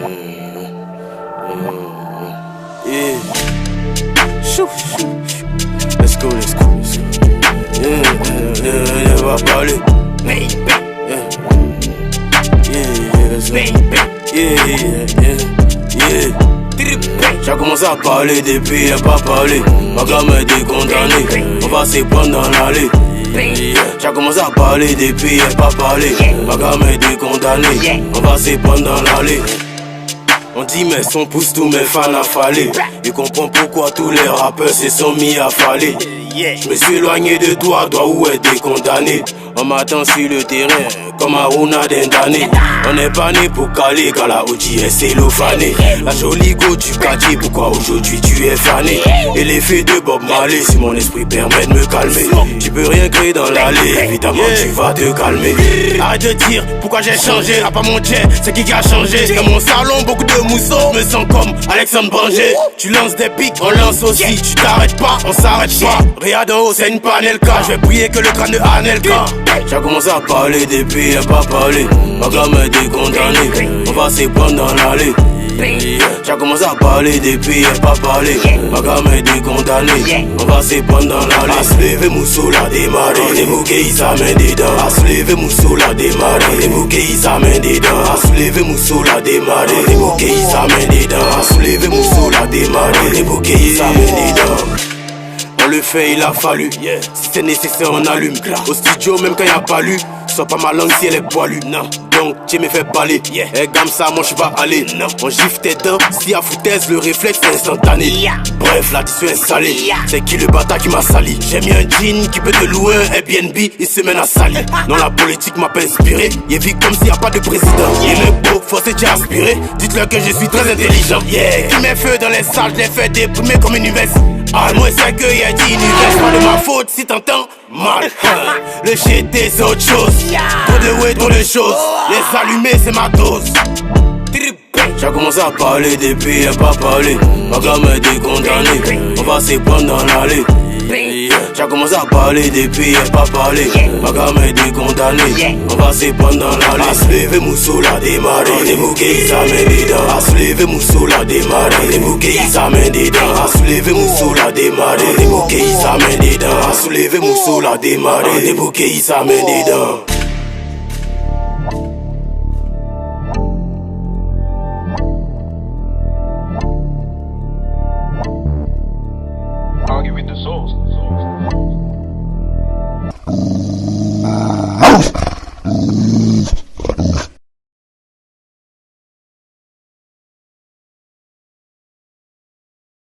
Yeah. Chou, chou, chou. Let's go, let's go, let's go. Yeah, va parler. Let's go. J'ai commencé à parler depuis, y'a pas parlé. Ma gamme est condamnée, on va se prendre dans l'allée. J'ai commencé à parler depuis, y'a pas parlé. Ma gamme est condamnée, on va se prendre dans l'allée. On dit mes sons poussent tous mes fans à faller. Ils comprennent pourquoi tous les rappeurs se sont mis à faller. Je me suis éloigné de toi, dois où être condamné. On m'attend sur le terrain, comme Aruna Dendane. On n'est pas né pour caler, quand la OG est cellophanée. La jolie go du quartier, pourquoi aujourd'hui tu es fané? Et l'effet de Bob Marley, si mon esprit permet de me calmer. Tu peux rien créer dans l'allée, évidemment tu vas te calmer. Arrête de dire pourquoi j'ai changé, à part mon jet, c'est qui a changé? Dans mon salon, beaucoup de mousseaux, je me sens comme Alexandre Branger. Tu lances des pics, on lance aussi, tu t'arrêtes pas, on s'arrête pas. Regarde en haut, c'est une panelka, je vais prier que le crâne de Anelka. J'ai commencé à parler depuis, y'a pas parlé. Ma gamme est condamnée, on va se prendre dans l'allée. J'ai commencé à parler depuis, y'a pas parlé. Ma gamme est condamnée, on va se prendre dans l'allée. À se lever, Moussou l'a démarré. Les bouquets, ils s'amènent dedans. À se lever, Moussou l'a démarré. Les bouquets, ils s'amènent dedans. À se lever, Moussou l'a démarré. Les bouquets, ils s'amènent dedans. À se lever, Moussou l'a démarré. Les bouquets, ils s'amènent dedans. On le fait, il a fallu, si c'est nécessaire on allume. Au studio même quand y'a pas lu, sois pas ma langue si elle est poilue. Non, donc tu me fais parler, gamme ça moi je vais aller. Non, on gifle tes dents, si à foutaise le réflexe est instantané. Bref l'addition est salée, c'est qui le bâtard qui m'a sali? J'ai mis un jean qui peut te louer un Airbnb, il se mène à salir. Non la politique m'a pas inspiré, il vit comme s'il y a pas de président. Il est beau, forcé d'y aspirer, dites-leur que je suis très intelligent. Qui met feu dans les salles, je les fais déprimer comme une uvesse. Ah, moi c'est que y'a dit univers, pas de ma faute si t'entends mal. Le GT c'est autre chose, trop de way, trop de choses. Les allumés c'est ma dose. J'ai commencé à parler depuis, y'a pas parlé. Ma gamme est condamnée, on va se prendre dans l'allée. J'ai commencé à parler depuis, y'a pas parlé. Ma gamme est condamnée, on va se prendre dans l'allée. À se lever, Moussou l'a démarré. Les bouquets, ils s'amènent dedans. À se lever, Moussou l'a démarré. Les bouquets, ils s'amènent dedans. À se lever, Moussou l'a démarré. Les bouquets, ils s'amènent dedans. À se lever, Moussou l'a démarré. Les bouquets, ils s'amènent dedans. I'll give you the sauce.